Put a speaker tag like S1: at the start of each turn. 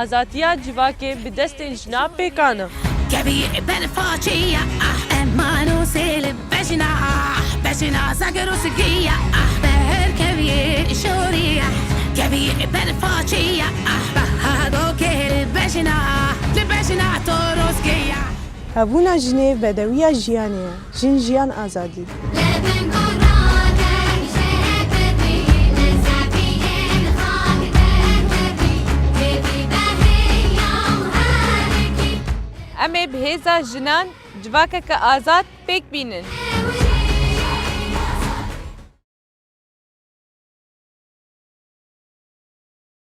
S1: آزادیا civakê bi destên jina pêkana.
S2: كبير بالفاجية المانو سيل بجنا بجنا زقرو سقية بهر كبير شورية كبير بالفاجية بهادو كير بجنا لبجنا توروسكية
S3: هەبوونا ژنێ بەدەویە ژیانەیە ژن ژیان ئازادی
S1: Em ê bi hêza jinan civakeke azad pêk bînin.